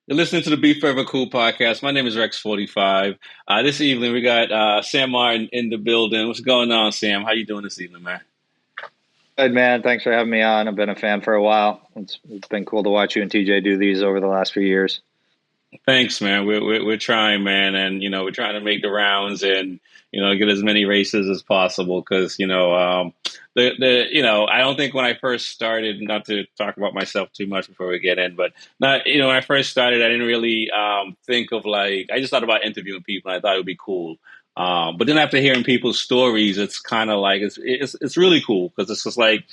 You're listening to the B4evaKool Podcast. My name is Rex45. This evening we got Sam Martin in the building. What's going on, Sam? How you doing this evening, man? Good, man. Thanks for having me on. I've been a fan for a while. It's been cool to watch you and TJ do these over the last few years. Thanks, man. We're trying, man, and we're trying to make the rounds and get as many races as possible because I don't think when I first started, not to talk about myself too much before we get in, but not when I first started, I didn't really think of I just thought about interviewing people. And I thought it would be cool. But then after hearing people's stories, it's kind of like it's really cool because it's just like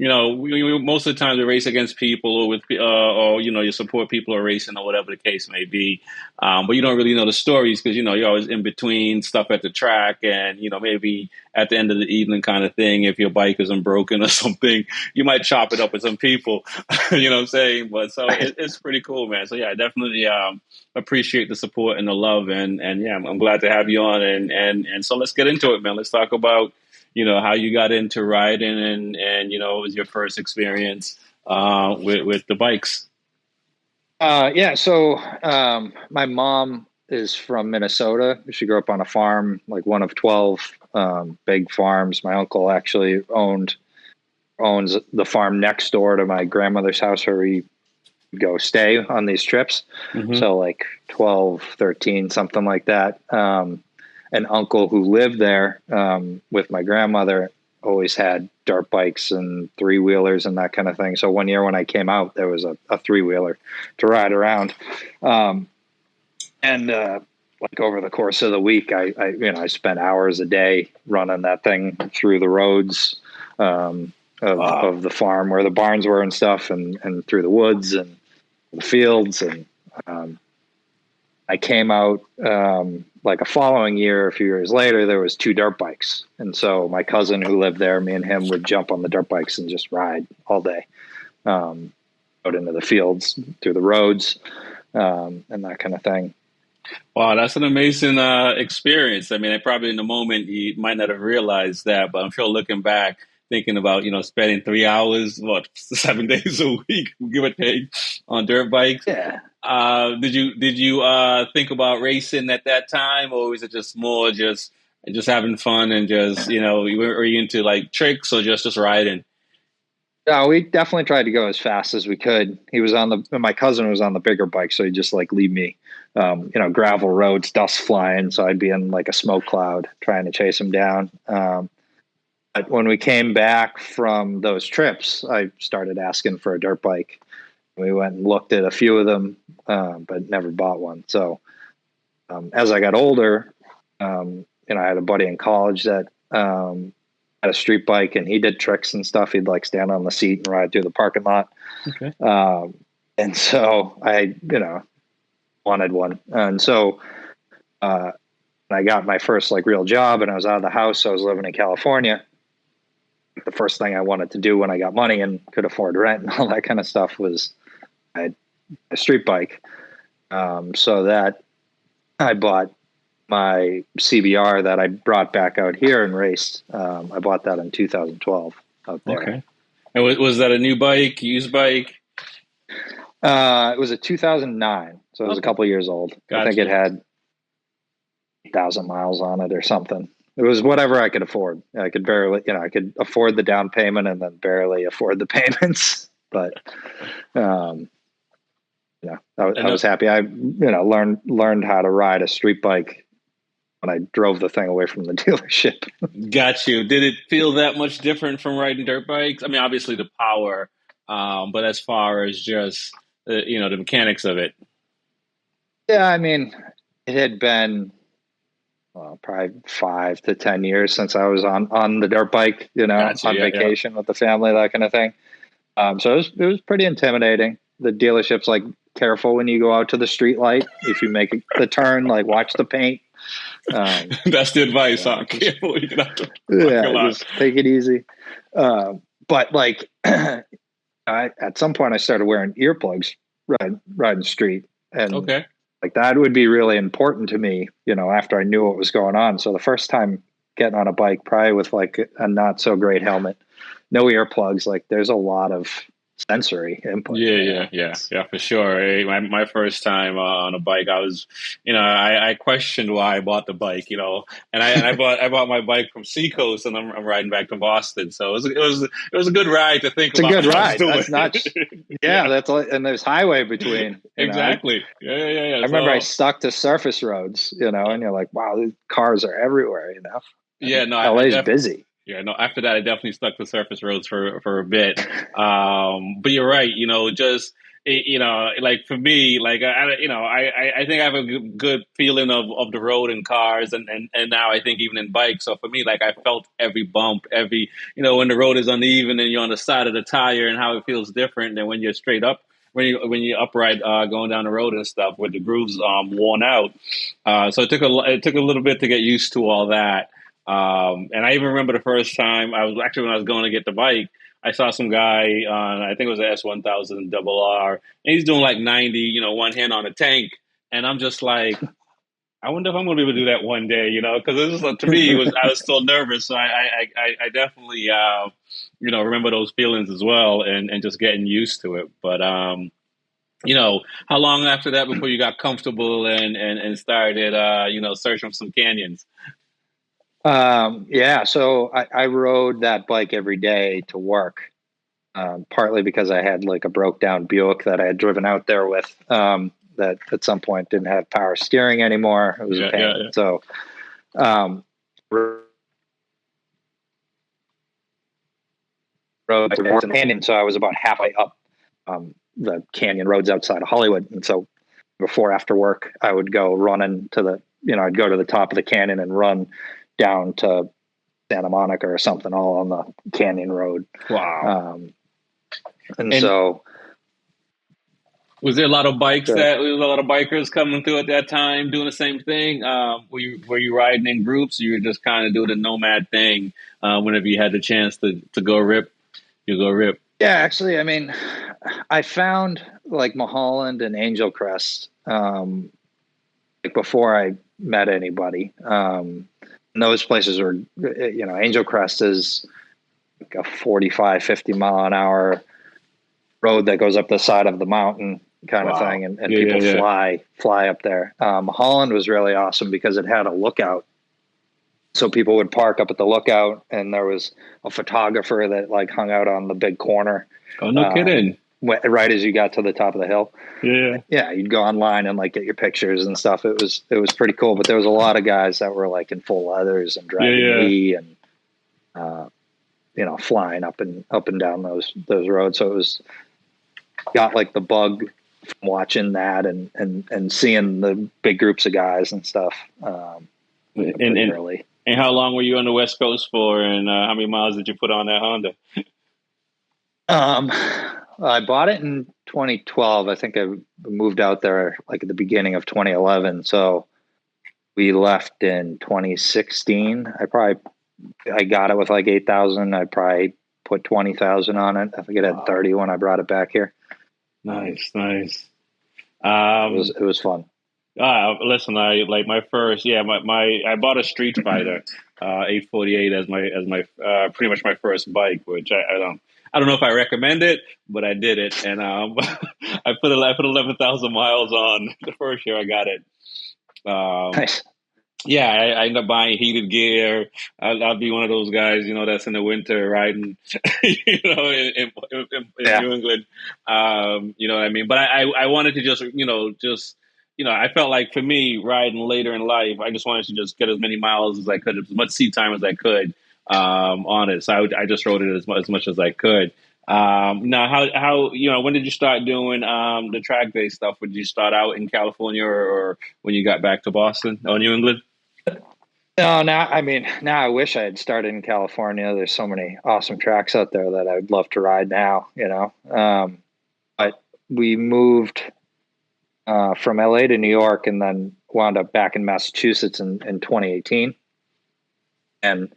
most of the time we race against people or with or you support people or racing or whatever the case may be, but you don't really know the stories because you're always in between stuff at the track and maybe at the end of the evening kind of thing. If your bike isn't broken or something, you might chop it up with some people. You know what I'm saying? But so it's pretty cool, man. So yeah, I definitely appreciate the support and the love, and yeah, I'm glad to have you on, and so let's get into it, man. Let's talk about how you got into riding and it was your first experience with the bikes. My mom is from Minnesota. She grew up on a farm, like one of 12 big farms. My uncle actually owns the farm next door to my grandmother's house where we go stay on these trips. Mm-hmm. So like 12, 13, something like that. An uncle who lived there with my grandmother always had dirt bikes and three-wheelers and that kind of thing. So one year when I came out, there was a three-wheeler to ride around. Over the course of the week, I spent hours a day running that thing through the roads of the farm where the barns were and stuff, and through the woods and the fields. And I came out a following year, a few years later, there was two dirt bikes. And so my cousin who lived there, me and him would jump on the dirt bikes and just ride all day out into the fields, through the roads, and that kind of thing. Wow, that's an amazing experience. I mean, probably in the moment you might not have realized that, but I'm sure looking back, thinking about, spending 3 hours, 7 days a week, give or take, on dirt bikes. Yeah. Did you think about racing at that time, or was it just more just having fun and just were you into like tricks or just riding? No, we definitely tried to go as fast as we could. My cousin was on the bigger bike, so he'd just leave me, gravel roads, dust flying. So I'd be in like a smoke cloud trying to chase him down. But when we came back from those trips, I started asking for a dirt bike. We went and looked at a few of them, but never bought one. So as I got older, I had a buddy in college that had a street bike, and he did tricks and stuff. He'd stand on the seat and ride through the parking lot. Okay. And so I, wanted one. And so I got my first real job, and I was out of the house. So I was living in California. The first thing I wanted to do when I got money and could afford rent and all that kind of stuff was I had a street bike. So that I bought my CBR that I brought back out here and raced. I bought that in 2012 out there. Okay. And was that a new bike, used bike? It was a 2009. So it was a couple of years old. Gotcha. I think it had 8,000 miles on it or something. It was whatever I could afford. I could barely, I could afford the down payment and then barely afford the payments. But, I was happy. I, learned how to ride a street bike when I drove the thing away from the dealership. Got you. Did it feel that much different from riding dirt bikes? I mean, obviously the power, but as far as just, the mechanics of it. Yeah, I mean, it had been probably 5 to 10 years since I was on the dirt bike, Gotcha, on vacation with the family, that kind of thing. So it was pretty intimidating. The dealership's careful when you go out to the street light. If you make the turn, watch the paint. That's the advice, huh? Careful when you get out the just take it easy. But at some point I started wearing earplugs riding street. And okay. That would be really important to me, after I knew what was going on. So the first time getting on a bike, probably with a not so great helmet, no earplugs, there's a lot of sensory input. Yeah, for sure. My first time on a bike, I was, I questioned why I bought the bike, and I bought my bike from Seacoast, and I'm riding back to Boston, so it was a good ride to think It's a about good what I was ride. doing. That's not, Yeah, yeah, that's like, and there's highway between, exactly. Yeah. I remember I So stuck to surface roads, and you're like, wow, these cars are everywhere, yeah, and no, LA's busy. Yeah, no. After that, I definitely stuck to surface roads for a bit. But you're right. Just like for me, like I think I have a good feeling of the road and cars, and now I think even in bikes. So for me, like I felt every bump, every when the road is uneven and you're on the side of the tire, and how it feels different than when you're straight up. When you're upright going down the road and stuff with the grooves worn out, so it took a little bit to get used to all that. And I even remember the first time when I was going to get the bike, I saw some guy on, I think it was a S1000RR, and he's doing like 90, one hand on a tank. And I'm just like, I wonder if I'm going to be able to do that one day, because to me, I was still nervous. So I definitely, remember those feelings as well, and just getting used to it. But, how long after that before you got comfortable and started, searching for some canyons? Yeah, so I rode that bike every day to work, partly because I had like a broke down Buick that I had driven out there with, that at some point didn't have power steering anymore. It was a pain. Yeah. So, rode to Canyon. So I was about halfway up, the canyon roads outside of Hollywood. And so after work, I would go running I'd go to the top of the canyon and run down to Santa Monica or something, all on the canyon road. Wow. And so, was there a lot of bikers coming through at that time doing the same thing? Were you riding in groups? Or you were just kind of doing the nomad thing, whenever you had the chance to go rip, you go rip. yeah, actually, I mean, I found like Mulholland and Angel Crest, like before I met anybody. And those places were, Angel Crest is like a 45, 50 mile an hour road that goes up the side of the mountain kind of thing. And people fly up there. Holland was really awesome because it had a lookout. So people would park up at the lookout, and there was a photographer that like hung out on the big corner. Oh, no kidding. Right as you got to the top of the hill. Yeah. You'd go online and like get your pictures and stuff. It was pretty cool, but there was a lot of guys that were like in full leathers and driving me and, flying up and down those roads. So it was, got like the bug from watching that and seeing the big groups of guys and stuff. Early. And how long were you on the West Coast for, and how many miles did you put on that Honda? I bought it in 2012. I think I moved out there like at the beginning of 2011. So we left in 2016. I got it with like 8,000. I probably put 20,000 on it. I think it had 30 when I brought it back here. Nice. It was fun. Listen, I like my first. Yeah, I bought a Street Fighter 848 as my pretty much my first bike, which I don't know if I recommend it, but I did it, and I put 11,000 miles on the first year I got it. Nice. Yeah, I ended up buying heated gear. I'll be one of those guys, that's in the winter riding, in New England. You know what I mean? But I wanted to just I felt like for me riding later in life, I just wanted to just get as many miles as I could, as much seat time as I could on it. So I just rode it as much as I could. Now, how when did you start doing the track day stuff? Would you start out in California or when you got back to Boston or New England? No, now I wish I had started in California. There's so many awesome tracks out there that I would love to ride now, but we moved from LA to New York and then wound up back in Massachusetts in 2018 and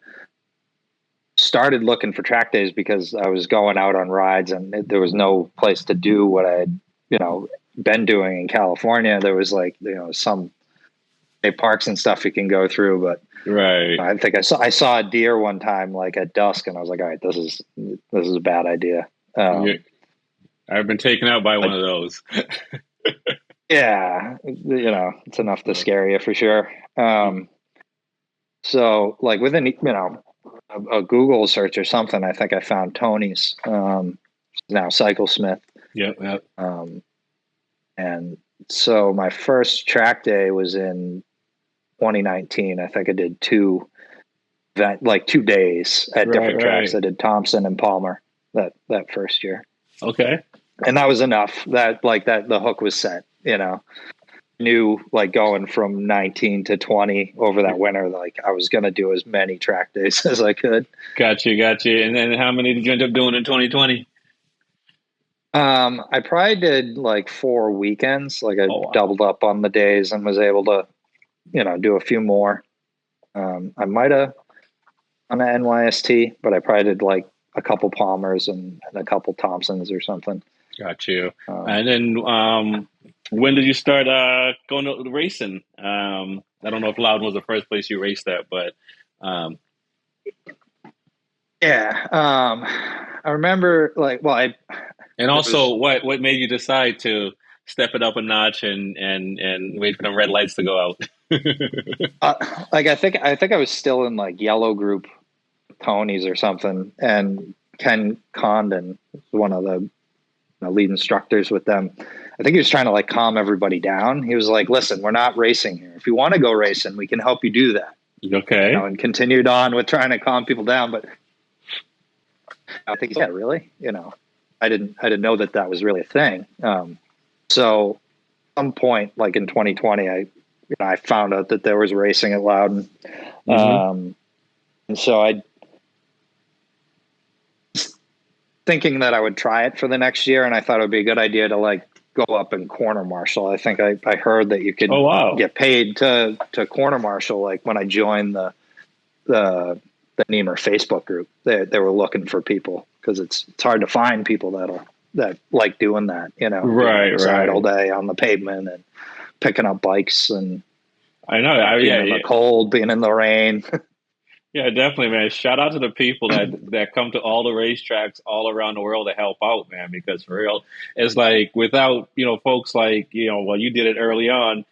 started looking for track days because I was going out on rides and there was no place to do what I had, been doing in California. There was like, some parks and stuff you can go through, but right. I think I saw a deer one time, like at dusk, and I was like, all right, this is a bad idea. I've been taken out by one of those. Yeah, it's enough to scare you for sure. So like within, a Google search or something, I think I found Tony's, now Cyclesmith. Yep, yep. And so my first track day was in 2019. I think I did 2 days at different tracks. I did Thompson and Palmer that first year. Okay. And that was enough. That the hook was set, Knew like going from 19 to 20 over that winter, like I was going to do as many track days as I could. Got you. And then how many did you end up doing in 2020? I probably did like 4 weekends. Like I doubled up on the days and was able to, do a few more. I might have on the NYST, but I probably did like a couple Palmers and a couple Thompsons or something. Got you. And then when did you start going to racing? I don't know if Loudon was the first place you raced at, but yeah. I remember and also what made you decide to step it up a notch and wait for the red lights to go out? I think I was still in like yellow group Tony's or something, and Ken Condon, one of the lead instructors with them, I think he was trying to like calm everybody down. He was like, listen, we're not racing here. If you want to go racing, we can help you do that. Okay. And continued on with trying to calm people down. But I think, yeah, really, I didn't know that was really a thing. So at some point, like in 2020, I found out that there was racing at Loudon. And so I thinking that I would try it for the next year, and I thought it would be a good idea to like go up and corner marshal. I think I heard that you could get paid to corner marshal. Like when I joined the Niemer Facebook group, they were looking for people because it's hard to find people that like doing that, right all day on the pavement and picking up bikes and I know being in the cold, being in the rain. Yeah, definitely, man. Shout out to the people that come to all the racetracks all around the world to help out, man, because for real, it's like without, folks like, well, you did it early on,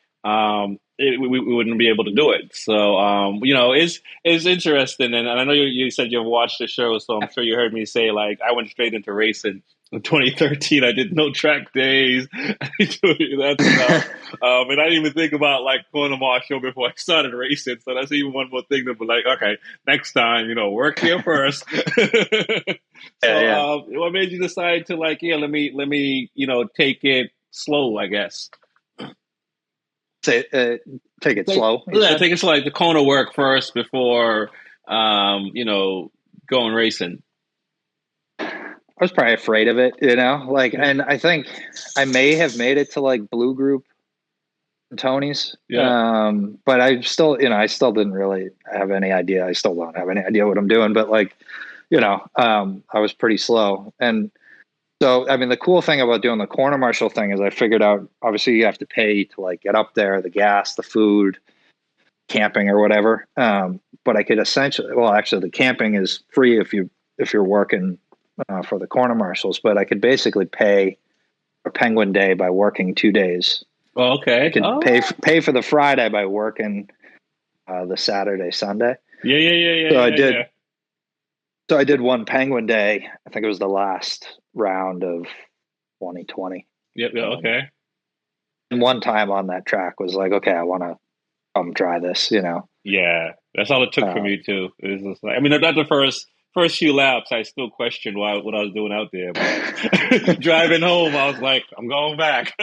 we wouldn't be able to do it. So, it's interesting. And I know you said you've watched the show, so I'm sure you heard me say, like, I went straight into racing. In 2013, I did no track days. That's enough. And I didn't even think about like going to Marshall before I started racing. So that's even one more thing to be like, okay, next time, work here first. What made you decide to like, let me, take it slow, I guess. Take it slow. Yeah, take it slow. Like the Kona work first before, going racing. I was probably afraid of it, and I think I may have made it to like blue group Tony's. Yeah. But I still, I still didn't really have any idea. I still don't have any idea what I'm doing, but like, I was pretty slow. And so, I mean, the cool thing about doing the corner marshal thing is I figured out, obviously you have to pay to like get up there, the gas, the food, camping or whatever. But I could essentially, actually the camping is free if you're working for the corner marshals, but I could basically pay a Penguin Day by working 2 days. Oh, okay. I could pay for the Friday by working the Saturday, Sunday. Yeah. So I did. Yeah. So I did one Penguin Day. I think it was the last round of 2020. Yep. Okay. And one time on that track was like, okay, I want to come try this. Yeah, that's all it took for me too. It was just like, I mean, not the first few laps, I still questioned what I was doing out there. But driving home, I was like, I'm going back.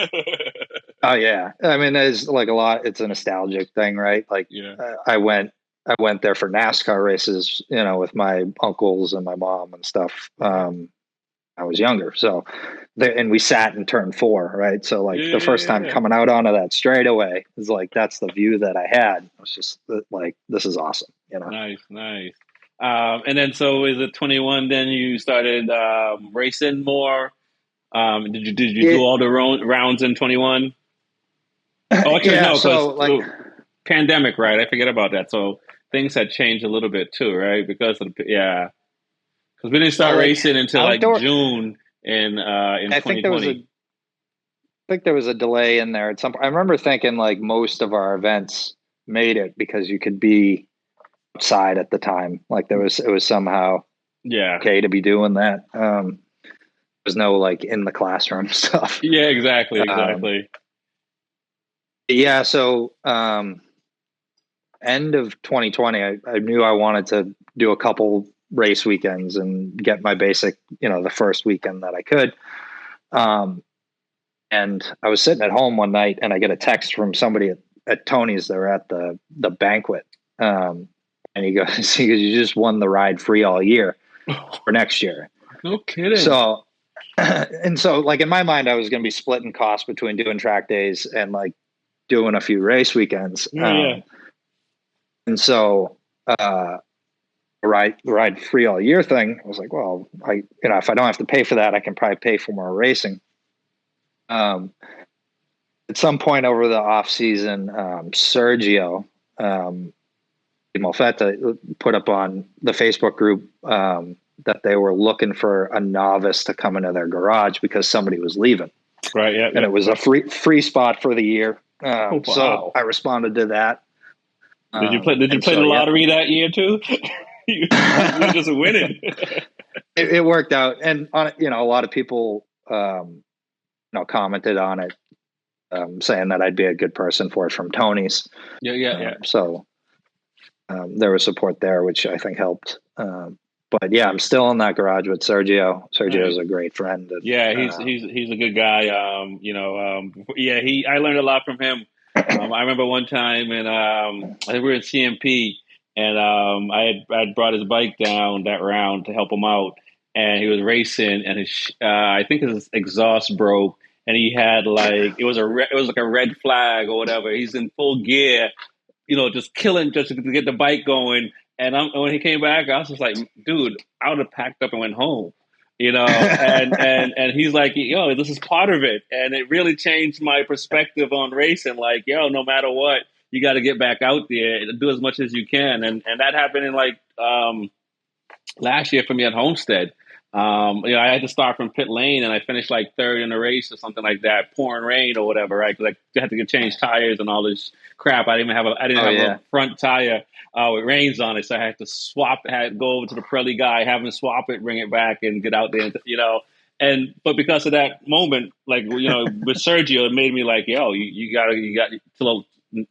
Oh yeah, I mean, there's like a lot. It's a nostalgic thing, right? Like, I went there for NASCAR races, with my uncles and my mom and stuff. I was younger, so and we sat in turn 4, right? So like the first time coming out onto that straightaway is like that's the view that I had. It was just like, this is awesome, Nice. And then, so is it 21? Then you started racing more. Did you do all the rounds in 21? Oh, actually, no, because pandemic, right? I forget about that. So things had changed a little bit too, right? Because we didn't start racing until like June, in I think there was a 2020. I think there was a delay in there at some point. I remember thinking like most of our events made it because you could be outside at the time. Like it was somehow Yeah. okay to be doing that. There's no like in the classroom stuff. Yeah, exactly, Um, exactly. yeah, so end of 2020, I knew I wanted to do a couple race weekends and get my basic, the first weekend that I could. Um, and I was sitting at home one night and I get a text from somebody at Tony's. They were at the banquet. And he goes, you just won the ride free all year for next year. No kidding. So, and so like in my mind, I was going to be splitting costs between doing track days and like doing a few race weekends. Yeah, yeah. And so, ride free all year thing, I was like, well, if I don't have to pay for that, I can probably pay for more racing. At some point over the off season, Sergio, Molfetta put up on the Facebook group, that they were looking for a novice to come into their garage because somebody was leaving. Right. Yeah. And it was a free spot for the year. Oh, So wow. I responded to that. Did you play the lottery that year too? You just winning. It worked out. And on, a lot of people, commented on it, saying that I'd be a good person for it from Tony's. Yeah, yeah, yeah. So there was support there, which I think helped. But yeah, I'm still in that garage with Sergio. Sergio is a great friend. And, yeah, he's a good guy. Yeah, I learned a lot from him. I remember one time, and I think we were in CMP, and I had brought his bike down that round to help him out, and he was racing, and I think his exhaust broke, and he had like it was like a red flag or whatever. He's in full gear, just killing just to get the bike going. And when he came back, I was just like, dude, I would have packed up and went home, and he's like, yo, this is part of it. And it really changed my perspective on racing. Like, yo, no matter what, you got to get back out there and do as much as you can. And that happened in like last year for me at Homestead. I had to start from pit lane, and I finished like third in the race or something like that, pouring rain or whatever, right? Because I had to change tires and all this crap. I didn't have a front tire with rains on it, so I had to go over to the Pirelli guy, have him swap it, bring it back, and get out there, But because of that moment, like with Sergio, it made me like, yo, you got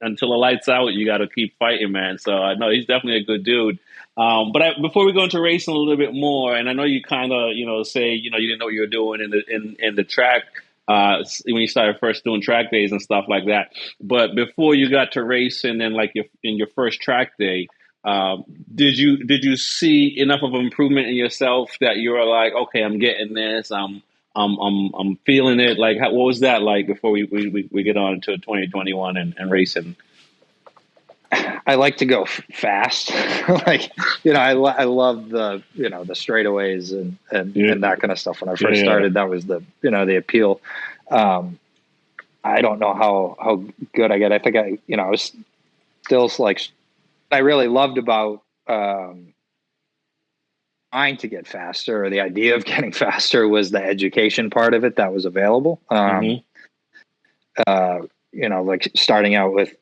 until the lights out, you got to keep fighting, man. So I know he's definitely a good dude. But before we go into racing a little bit more, and I know you kind of, say, you didn't know what you were doing in the track when you started first doing track days and stuff like that. But before you got to racing and like in your first track day, did you see enough of an improvement in yourself that you were like, okay, I'm getting this, I'm feeling it? Like, what was that like before we get on to 2021 and racing? I like to go fast. Like, I love the, the straightaways and that kind of stuff. When I first started, that was the, the appeal. I don't know how good I get. I think I was still like, I really loved about, trying to get faster, or the idea of getting faster, was the education part of it that was available. Like starting out with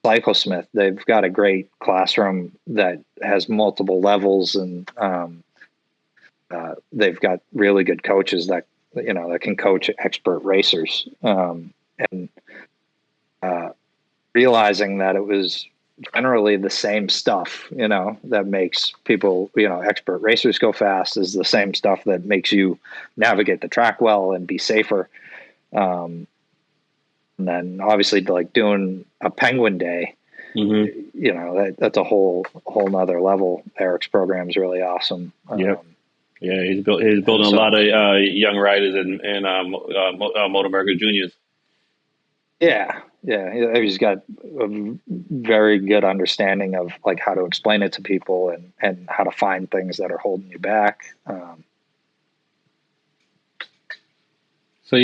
Cyclesmith, they've got a great classroom that has multiple levels, and they've got really good coaches that can coach expert racers. And realizing that it was generally the same stuff, that makes people, expert racers go fast, is the same stuff that makes you navigate the track well and be safer. And then obviously like doing a Penguin Day, that's a whole nother level. Eric's program is really awesome. Yep. Yeah, he's building a lot of young riders and Motor America Juniors. Yeah, he's got a very good understanding of like how to explain it to people and how to find things that are holding you back. So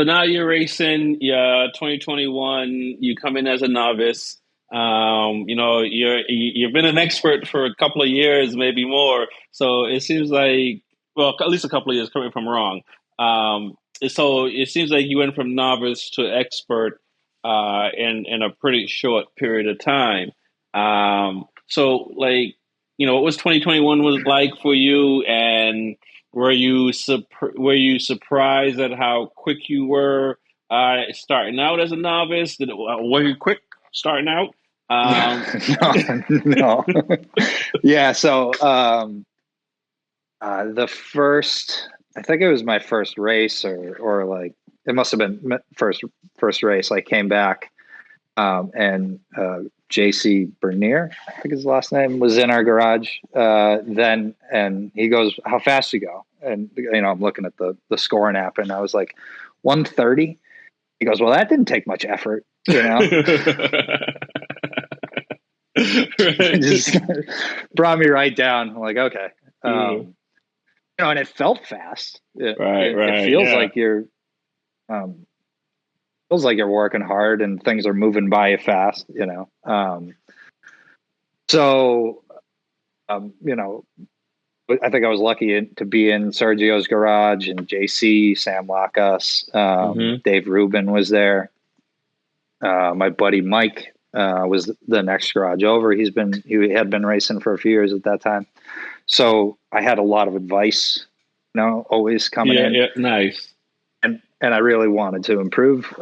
now you're racing. 2021. You come in as a novice. You've been an expert for a couple of years, maybe more. So it seems like well, at least a couple of years. Correct me if I'm wrong. So it seems like you went from novice to expert in a pretty short period of time. So like, what was 2021 was like for you, and were you surprised at how quick you were starting out as a novice? Were you quick starting out? No. Yeah. So, the first, I think it was my first race, or like it must have been first race. I came back, and JC Bernier, I think his last name, was in our garage then, and he goes, "How fast you go?" And I'm looking at the scoring app, and I was like, 1:30. He goes, "Well, that didn't take much effort, It just brought me right down. I'm like, okay. And it felt fast. It feels yeah. like um, you're working hard and things are moving by you fast. So, I think I was lucky to be in Sergio's garage, and JC, Sam Lacas, Dave Rubin was there. My buddy Mike was the next garage over. He had been racing for a few years at that time. So I had a lot of advice, always coming in. Yeah, nice. And I really wanted to improve.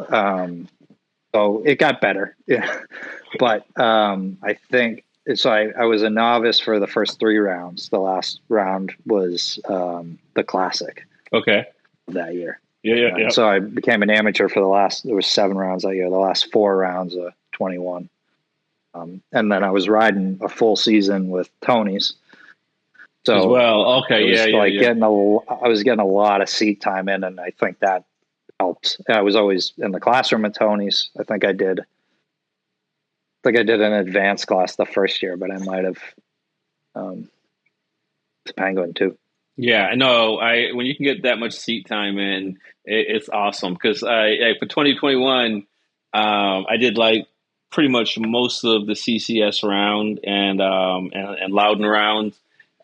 So it got better. Yeah. But I think so. I was a novice for the first 3 rounds. The last round was the classic. Okay. That year. Yeah. So I became an amateur for there was 7 rounds that year. The last 4 rounds of 21. And then I was riding a full season with Tony's. So as well. Okay. I was getting a lot of seat time in, and I think that helped. I was always in the classroom at Tony's. I think I did an advanced class the first year, but I might have the Penguin too. Yeah, no, when you can get that much seat time in, it's awesome. Because for 2021, I did like pretty much most of the CCS round and Loudon round,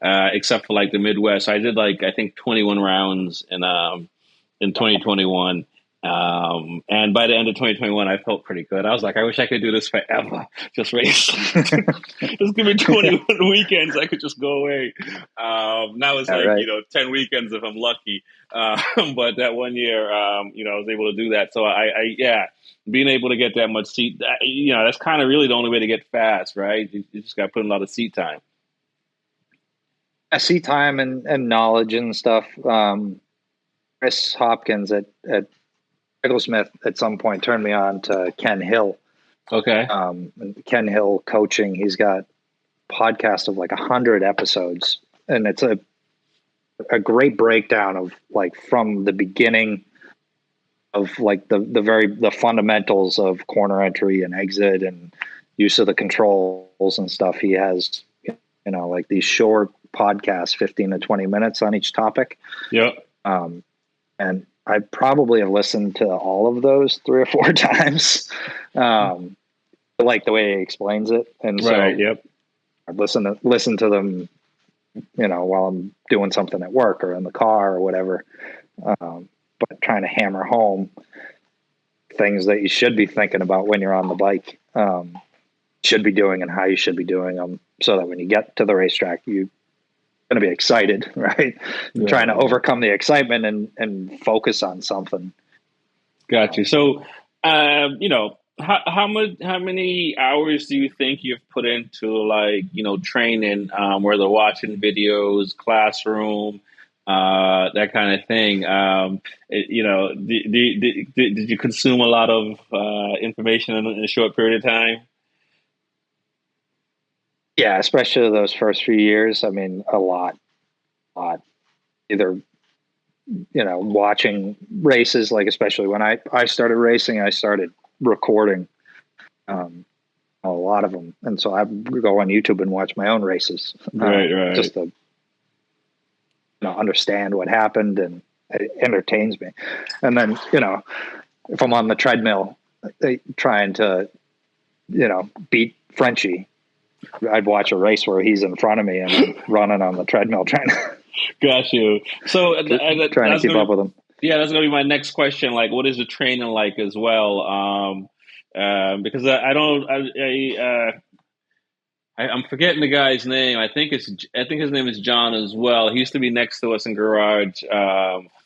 except for like the Midwest. I did like I think 21 rounds in 2021. And by the end of 2021, I felt pretty good. I was like, I wish I could do this forever. Just race. Just give me 21 weekends. I could just go away. Now it's 10 weekends if I'm lucky. But that one year, I was able to do that. So being able to get that much seat, that's kind of really the only way to get fast, right? You just got to put in a lot of seat time. Seat time and knowledge and stuff. Chris Hopkins at Smith at some point turned me on to Ken Hill. Okay. Ken Hill coaching. He's got a podcast of like 100 episodes, and it's a great breakdown of like from the beginning of like the fundamentals of corner entry and exit and use of the controls and stuff. He has like these short podcasts, 15 to 20 minutes on each topic. Yeah. And I probably have listened to all of those 3 or 4 times. I like the way he explains it. And so I listen to them, while I'm doing something at work or in the car or whatever. But trying to hammer home things that you should be thinking about when you're on the bike, should be doing and how you should be doing them, so that when you get to the racetrack, you're going to be excited, right? Trying to overcome the excitement and focus on something. Got you. So, how many hours do you think you've put into training, whether watching videos, classroom, that kind of thing? Did you consume a lot of information in a short period of time? Yeah, especially those first few years. I mean, a lot. Either, watching races, like especially when I started racing, I started recording a lot of them. And so I would go on YouTube and watch my own races. Right. Just to understand what happened, and it entertains me. And then, if I'm on the treadmill trying to, beat Frenchie, I'd watch a race where he's in front of me and I'm running on the treadmill trying to Got you. So trying to that's keep gonna up with them. yeah, that's gonna be my next question. Like, what is the training like as well? Because I don't I'm forgetting the guy's name. I think his name is John as well. He used to be next to us in Garage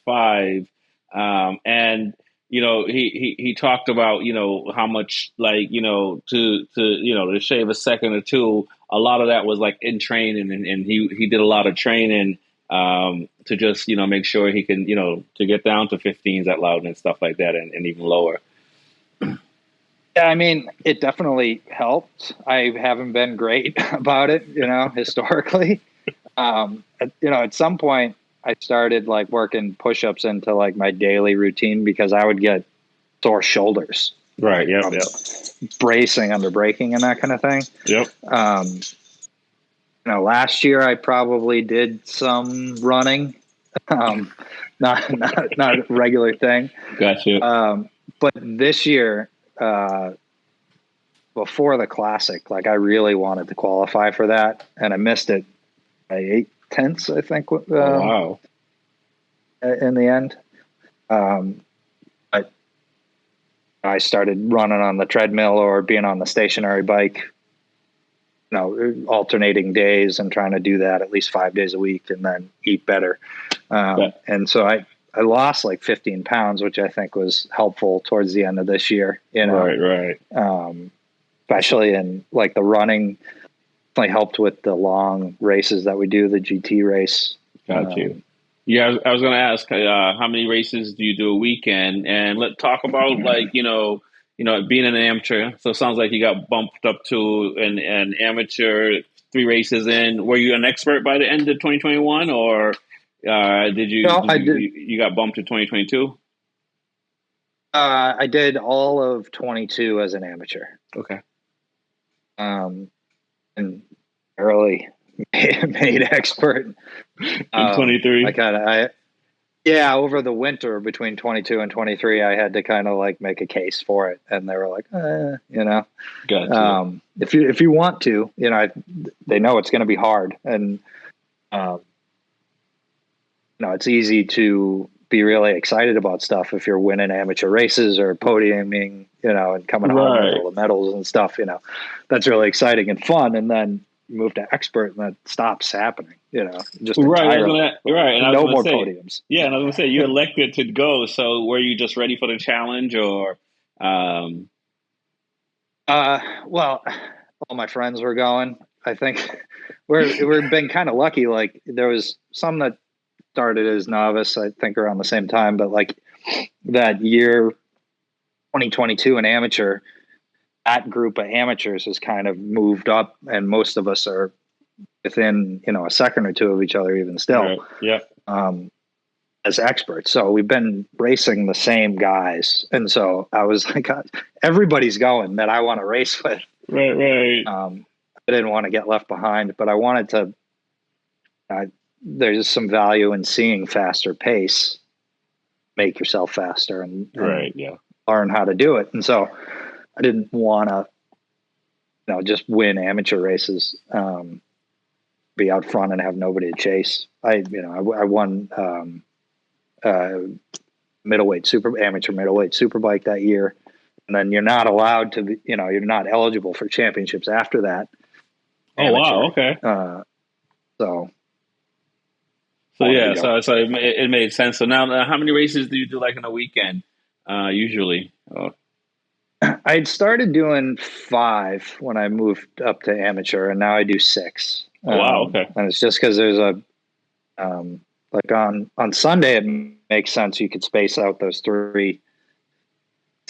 Five, and he talked about how much like to shave a second or two. A lot of that was like in training, and he did a lot of training to just make sure he can to get down to 15s at Loudon and stuff like that, and even lower. Yeah, I mean, it definitely helped. I haven't been great about it, historically. At some point I started like working push-ups into like my daily routine because I would get sore shoulders Right. Yep. from Yep. bracing under braking and that kind of thing. Yep. Last year I probably did some running, not a regular thing. Gotcha. But this year, before the classic, like I really wanted to qualify for that, and I missed it by 8/10, I think. Oh, wow. In the end, but I started running on the treadmill or being on the stationary bike, alternating days and trying to do that at least 5 days a week, and then eat better. And so I lost like 15 pounds, which I think was helpful towards the end of this year. Right. Especially in like the running, definitely helped with the long races that we do, the GT race. Got you. Yeah, I was going to ask, how many races do you do a weekend? And let's talk about like being an amateur. So it sounds like you got bumped up to an amateur 3 races in. Were you an expert by the end of 2021, or did you? No, I did. You got bumped to 2022. I did all of 22 as an amateur. Okay. And early made expert in 23. Over the winter between 22 and 23, I had to kind of like make a case for it, and they were like, Gotcha. If you want to, they know it's going to be hard, and it's easy to be really excited about stuff if you're winning amateur races or podiuming, and coming home with all the medals and stuff. That's really exciting and fun, and then you move to expert, and that stops happening. Just entirely. Right. And no more podiums. Yeah, and I was gonna say you elected to go. So were you just ready for the challenge, or? Well, all my friends were going. I think we've been kind of lucky. Like there was some that started as novice, I think around the same time, but like that year, 2022, an amateur. That group of amateurs has kind of moved up, and most of us are within, a second or two of each other, even still. Right. Yeah. As experts. So we've been racing the same guys. And so I was like, everybody's going that I want to race with. Right. I didn't want to get left behind, but I wanted to, there's some value in seeing faster pace, make yourself faster and learn how to do it. And so I didn't want to, just win amateur races, be out front and have nobody to chase. I won amateur middleweight superbike that year, and then you're not allowed to be, you're not eligible for championships after that. Oh, wow. Okay. So it made sense. So now, how many races do you do like in a weekend, usually? I'd started doing 5 when I moved up to amateur, and now I do 6. Oh, wow. Okay. And it's just because there's a, like on Sunday, it makes sense. You could space out those 3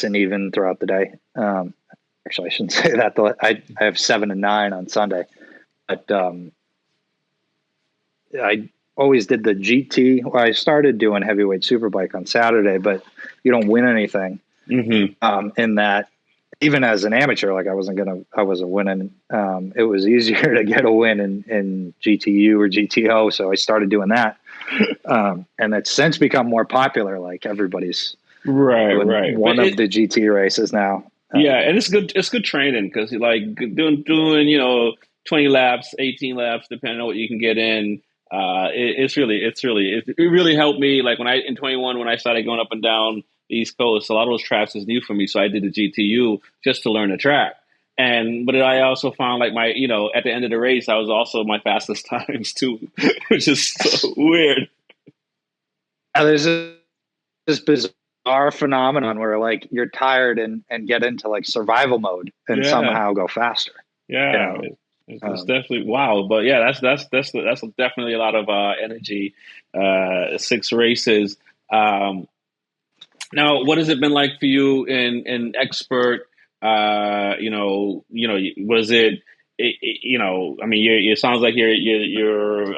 and even throughout the day. Actually, I shouldn't say that. Though. I have 7 and 9 on Sunday, but I always did the GT. Well, I started doing heavyweight superbike on Saturday, but you don't win anything. Mm-hmm. In that, even as an amateur, like I wasn't winning. It was easier to get a win in GTU or GTO, so I started doing that, and it's since become more popular. Like everybody's right. One of the GT races now. Yeah, and it's good. It's good training because doing 20 laps, 18 laps, depending on what you can get in. It really helped me. Like in 21, when I started going up and down the East Coast, a lot of those tracks was new for me. So I did the GTU just to learn the track. But I also found like at the end of the race, I was also my fastest times too, which is so weird. There's this bizarre phenomenon where like you're tired and get into like survival mode and Yeah. somehow go faster. Yeah. It's definitely wow. But yeah, that's definitely a lot of energy. 6 races. Now, what has it been like for you in expert? Was I mean, it sounds like you're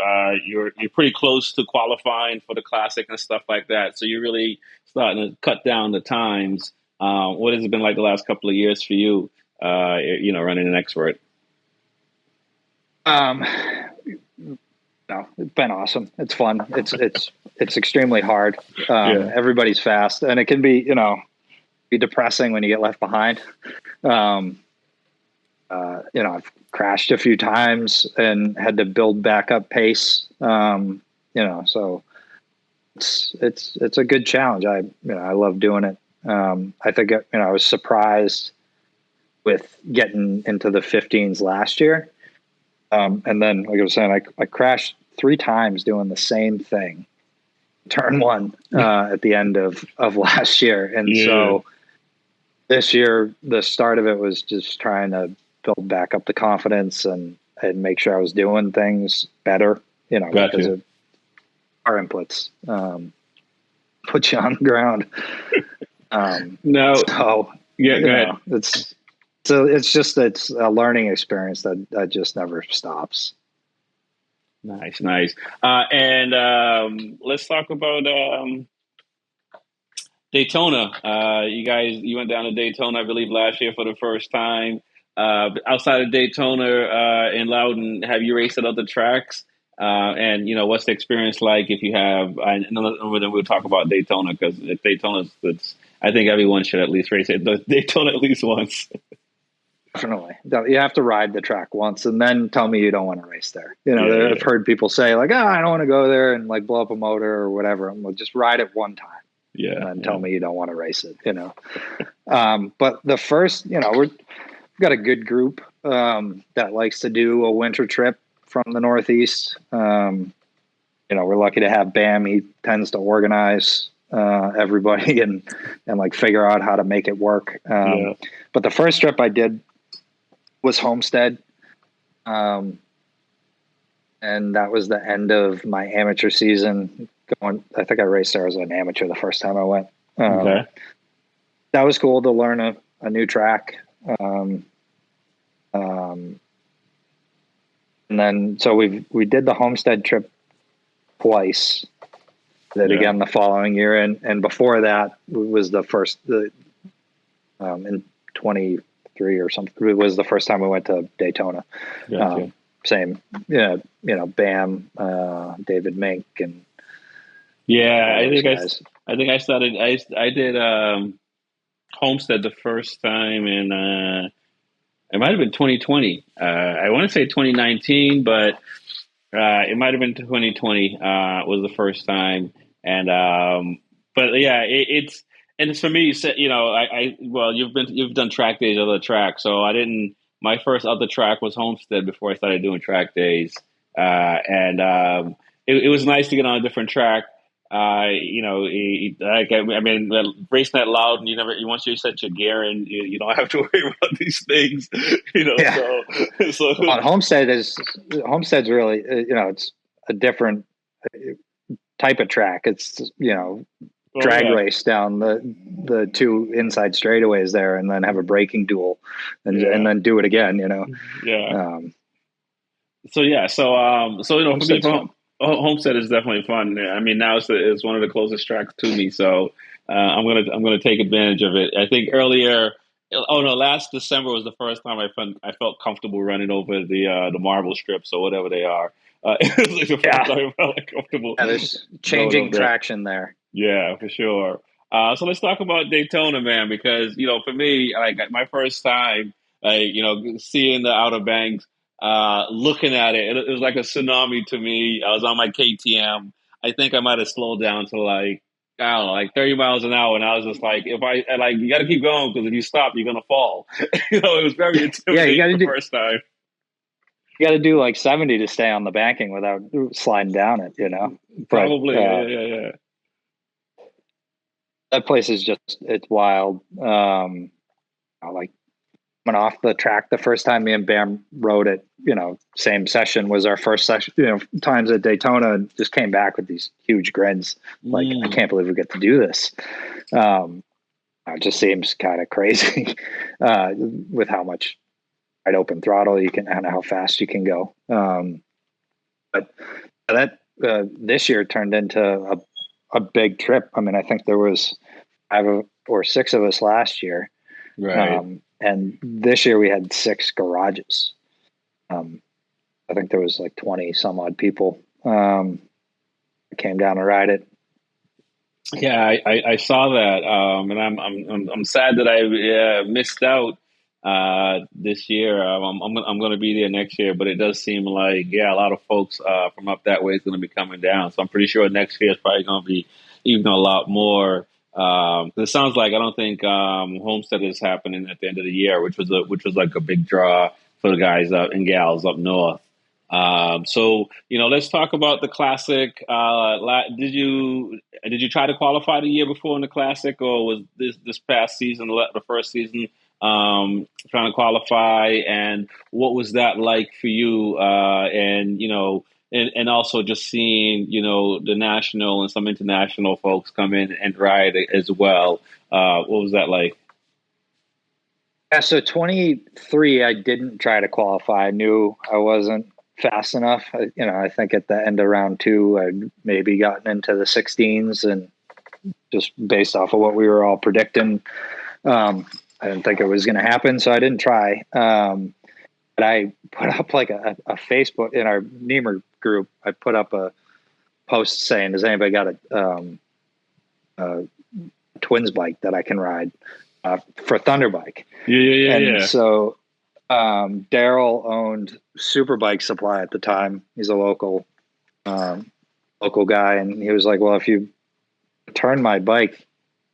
pretty close to qualifying for the classic and stuff like that. So you're really starting to cut down the times. What has it been like the last couple of years for you? Running an expert. No, it's been awesome. It's fun. It's extremely hard. Yeah. Everybody's fast, and it can be be depressing when you get left behind. I've crashed a few times and had to build back up pace. So it's a good challenge. I love doing it. I think I was surprised with getting into the 15s last year. And then, like I was saying, I crashed 3 times doing the same thing, turn one, at the end of last year. And so this year, the start of it was just trying to build back up the confidence and make sure I was doing things better, because of our inputs, put you on the ground. It's a learning experience that just never stops. Nice. And let's talk about Daytona. You went down to Daytona, I believe, last year for the first time. Outside of Daytona in Loudon, have you raced at other tracks? And what's the experience like if you have? Then we'll talk about Daytona, because Daytona, I think everyone should at least race it. Daytona at least once. Definitely. You have to ride the track once and then tell me you don't want to race there. I've heard people say like, I don't want to go there and like blow up a motor or whatever. I'm like, just ride it one time. And then tell me you don't want to race it, But the first, we've got a good group that likes to do a winter trip from the Northeast. We're lucky to have Bam. He tends to organize everybody and like figure out how to make it work. But the first trip I did was Homestead. And that was the end of my amateur season. I think I raced there as an amateur the first time I went. That was cool to learn a new track. And then, so we did the Homestead trip twice. That again the following year, and before that was the first in 23 or something. It was the first time we went to Daytona. Same, Bam, David Mink, and I think I started. I did Homestead the first time in it might have been 2020. I want to say 2019, but it might have been 2020 was the first time. And but yeah, it's for me. You've done track days, other tracks, so I didn't. My first other track was Homestead before I started doing track days, it was nice to get on a different track. Racing that loud, and once you set your gear in, you don't have to worry about these things. So on Homestead's really, it's a different type of track. It's drag race down the 2 inside straightaways there, and then have a braking duel, and then do it again. For me, Homestead is definitely fun. I mean, now it's one of the closest tracks to me, so I'm gonna take advantage of it. I think last December was the first time I felt comfortable running over the marble strips or whatever they are. It was like the first time I felt comfortable. There's changing traction there. Yeah, for sure. So let's talk about Daytona, man, because for me, like my first time, seeing the Outer Banks. looking at it, it was like a tsunami to me. I was on my KTM. I think I might have slowed down to like, I don't know, like 30 miles an hour. And I was just like, you got to keep going because if you stop, you're going to fall. It was very Yeah, intimidating the first time. you got to do like 70 to stay on the banking without sliding down it, Probably. Yeah. That place is it's wild. I like went off the track the first time me and Bam rode it, same session was our first session, times at Daytona, and just came back with these huge grins. Like, I can't believe we get to do this. It just seems kind of crazy with how much wide open throttle you can and how fast you can go. But that this year turned into a big trip. I mean, I think there was 5 or 6 of us last year. Right. And this year we had 6 garages. I think there was like 20 some odd people came down to ride it. Yeah, I saw that, and I'm sad that I missed out this year. I'm going to be there next year, but it does seem like a lot of folks from up that way is going to be coming down. So I'm pretty sure next year is probably going to be even a lot more. It sounds like I don't think Homestead is happening at the end of the year, which was like a big draw for the guys and gals up north. So let's talk about the Classic. Did you try to qualify the year before in the Classic, or was this past season the first season trying to qualify? And what was that like for you? And also just seeing the national and some international folks come in and ride as well. What was that like? Yeah, so 23, I didn't try to qualify. I knew I wasn't fast enough. I think at the end of round 2, I'd maybe gotten into the 16s, and just based off of what we were all predicting, I didn't think it was going to happen, so I didn't try. But I put up like a Facebook in our Nemer group. I put up a post saying, "Does anybody got a twins bike that I can ride for Thunderbike?" And so Daryl owned Superbike Supply at the time. He's a local guy, and he was like, "Well, if you turn my bike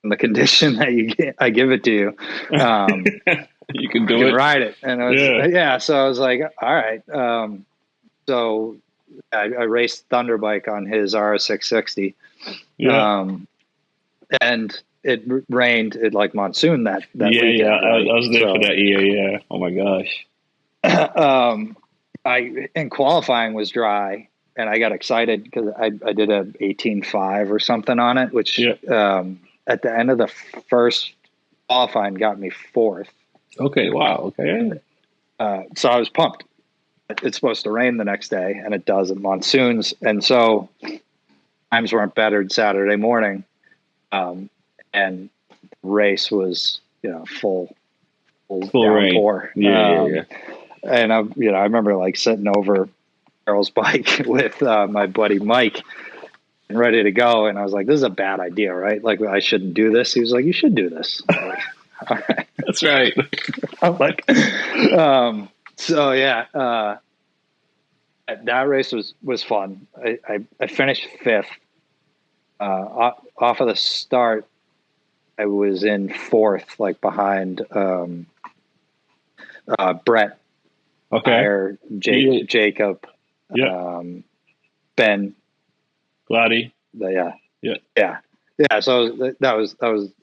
in the condition that I give it to you, you can do it, ride it." And so I was like, "All right." So I raced Thunderbike on his RS660, and it rained. It like monsoon that weekend. Yeah. Right? I was there for that year. Yeah. Oh my gosh. In qualifying was dry, and I got excited because I did a 18.5 or something on it, which at the end of the first qualifying got me 4th. Okay. Wow. Okay. So I was pumped. It's supposed to rain the next day, and it does at monsoons, and so times weren't bettered Saturday morning, and race was full downpour. Yeah. And I remember like sitting over Carol's bike with my buddy Mike and ready to go. And I was like, "This is a bad idea, right? Like, I shouldn't do this." He was like, "You should do this." I'm like, "All right." That's right. I'm like, so yeah, that race was fun. I finished 5th. Off of the start, I was in 4th, like behind Brett. Okay. Jacob, Ben, Gladdy. Yeah. So that was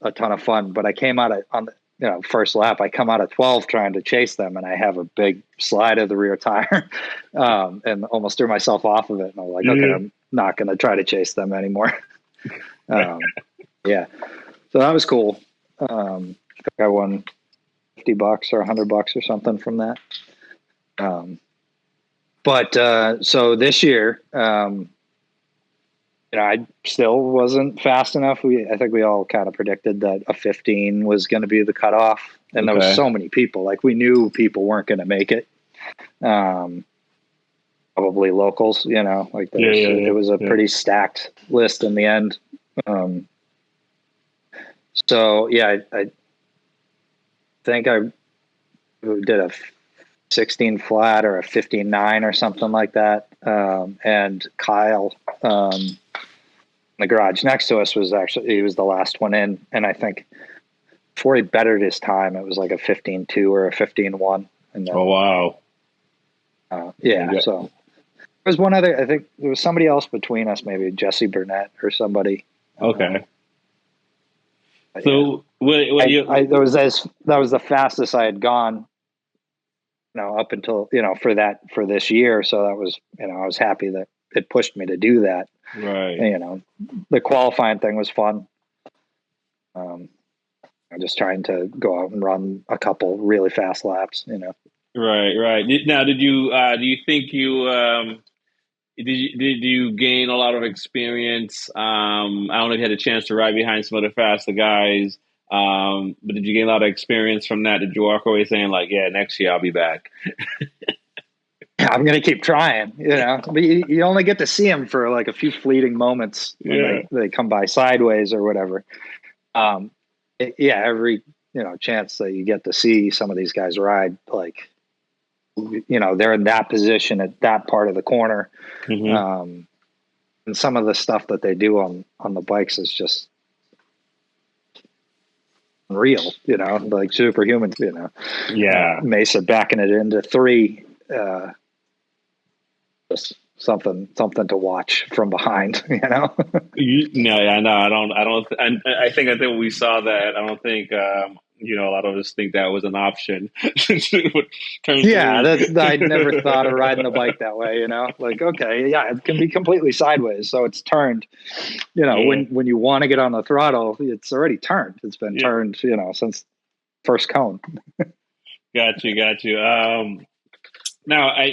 a ton of fun. But I came out on the first lap. I come out of 12 trying to chase them, and I have a big slide of the rear tire, and almost threw myself off of it. And I was like, okay, I'm not going to try to chase them anymore. So that was cool. I won $50 or $100 or something from that. But so this year, I still wasn't fast enough. I think we all kind of predicted that a 15 was going to be the cutoff, and there was so many people. Like, we knew people weren't going to make it. Probably locals, like it was a pretty stacked list in the end. So yeah, I think I did a 16 flat or a 15.9 or something like that. And Kyle, the garage next to us he was the last one in. And I think before he bettered his time, it was like a 15.2 or a 15.1. And then, Oh, wow. Yeah. So there was one other, I think there was somebody else between us, maybe Jesse Burnett or somebody. Okay. So that was the fastest I had gone, up until, for this year. So that was, I was happy that it pushed me to do that. Right. And, the qualifying thing was fun. I'm just trying to go out and run a couple really fast laps, Right. Now, do you think did you gain a lot of experience? I don't know if you had a chance to ride behind some of the faster guys, but did you gain a lot of experience from that? Did you walk away saying like, yeah, next year I'll be back? I'm going to keep trying, but you only get to see them for like a few fleeting moments when they come by sideways or whatever. Every, chance that you get to see some of these guys ride, like, they're in that position at that part of the corner. Mm-hmm. And some of the stuff that they do on the bikes is just unreal, like superhuman, Yeah. Mesa backing it into 3, just something to watch from behind, No, yeah, no, I think when we saw that, I don't think, a lot of us think that was an option. I'd never thought of riding the bike that way, like, okay, yeah, it can be completely sideways. So it's turned, when you want to get on the throttle, it's already turned. It's been turned, since first cone. Got you. Now, I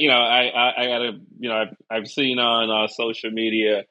gotta, I've seen on social media,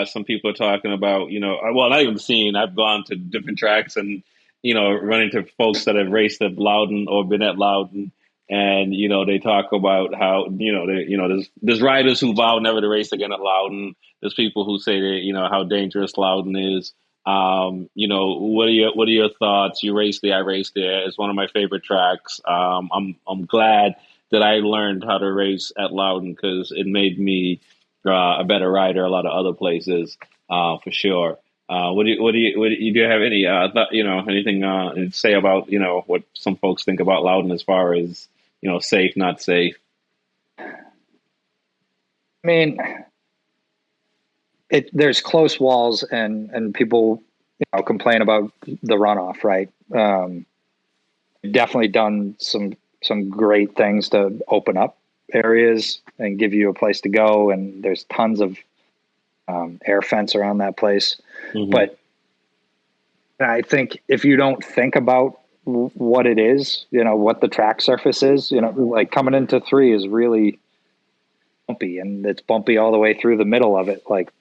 some people talking about, well, not even seen, I've gone to different tracks and, run into folks that have raced at Loudon or been at Loudon. And, they talk about how, there's riders who vow never to race again at Loudon. There's people who say that, how dangerous Loudon is. What are your thoughts? You raced there, I raced there. It's one of my favorite tracks. I'm glad that I learned how to race at Loudon because it made me a better rider a lot of other places, for sure. Do you have any anything to say about what some folks think about Loudon as far as safe, not safe? I mean, there's close walls and people complain about the runoff, right? Definitely done some great things to open up areas and give you a place to go. And there's tons of air fence around that place. Mm-hmm. But I think if you don't think about what it is, what the track surface is, like coming into 3 is really bumpy, and it's bumpy all the way through the middle of it. Like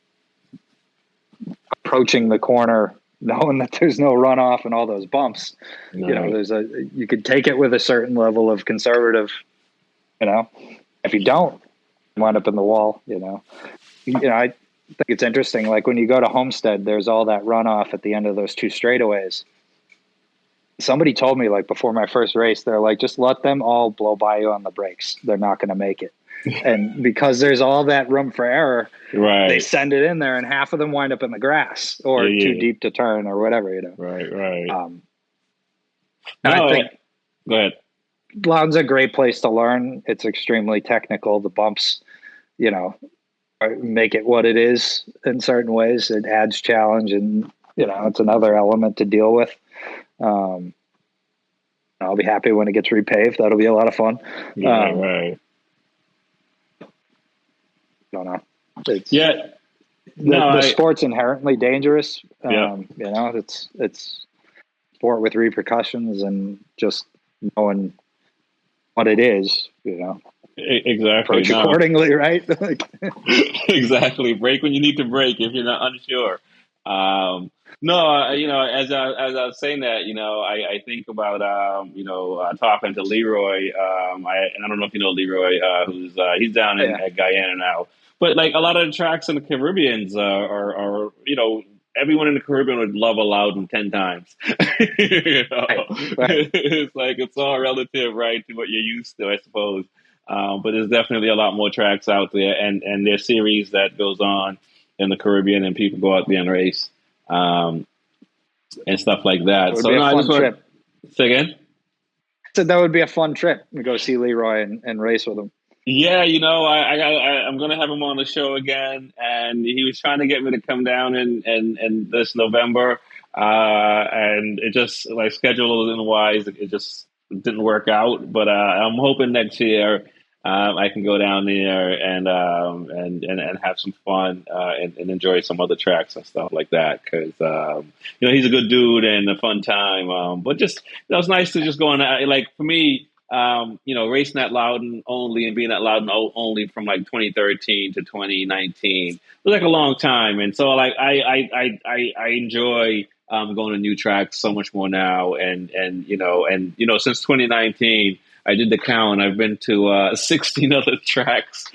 approaching the corner, knowing that there's no runoff and all those bumps, right. You could take it with a certain level of conservative, if you don't, you wind up in the wall, I think it's interesting. Like when you go to Homestead, there's all that runoff at the end of those 2 straightaways. Somebody told me like before my first race, they're like, just let them all blow by you on the brakes. They're not going to make it. And because there's all that room for error, right. They send it in there and half of them wind up in the grass or too deep to turn or whatever, Right. I think go ahead. Loudon's a great place to learn. It's extremely technical. The bumps, make it what it is in certain ways. It adds challenge and, it's another element to deal with. I'll be happy when it gets repaved. That'll be a lot of fun. Right. I don't know. The sport's inherently dangerous. It's sport with repercussions, and just knowing what it is, exactly. Approach accordingly, right? Exactly. Brake when you need to brake if you're not unsure. As I was saying that, I think about, talking to Leroy. I don't know if you know Leroy, who's he's down at Guyana now. But like a lot of the tracks in the Caribbeans are everyone in the Caribbean would love a Loudon 10 times. You know? Right. It's like it's all relative, right, to what you're used to, I suppose. But there's definitely a lot more tracks out there, and there's series that goes on in the Caribbean, and people go out there and race and stuff like It that. would So be a no, I just fun want trip. to say again. So that would be a fun trip to go see Leroy and race with him. Yeah, I'm gonna have him on the show again, and he was trying to get me to come down in this November, and it just like scheduling wise, it just didn't work out. But I'm hoping next year I can go down there and have some fun and enjoy some other tracks and stuff like that because he's a good dude and a fun time. But just it's nice to just go on like for me. Racing at Loudon only and being at Loudon only from like 2013 to 2019 it was like a long time, and so like I enjoy going to new tracks so much more now, and since 2019 I did the count. I've been to 16 other tracks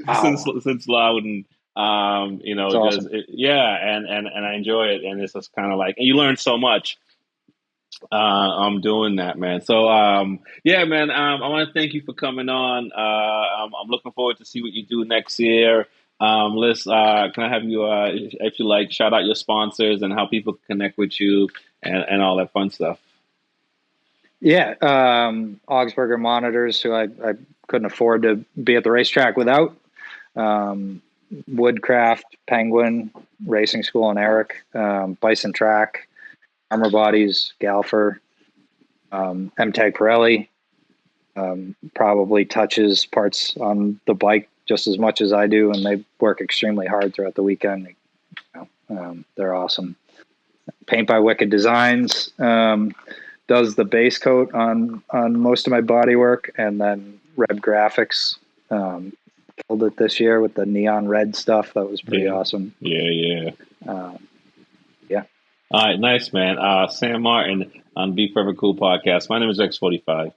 Wow. since Loudon. That's awesome. And I enjoy it, and it's just kind of like, and you learn so much I'm doing that, man. So, yeah, man, I want to thank you for coming on. I'm looking forward to see what you do next year. Liz, can I have you, if you like, shout out your sponsors and how people can connect with you and all that fun stuff? Yeah. Augsburger Monitors, who I couldn't afford to be at the racetrack without. Woodcraft, Penguin, Racing School and Eric, Bison Track, Armor Bodies, Galfer, MTAG Pirelli, probably touches parts on the bike just as much as I do, and they work extremely hard throughout the weekend. They're awesome. Paint by Wicked Designs does the base coat on most of my body work, and then Reb Graphics killed it this year with the neon red stuff. That was pretty awesome. Yeah. Yeah. All right, nice, man. Sam Martin on B4evaKool Podcast. My name is X45.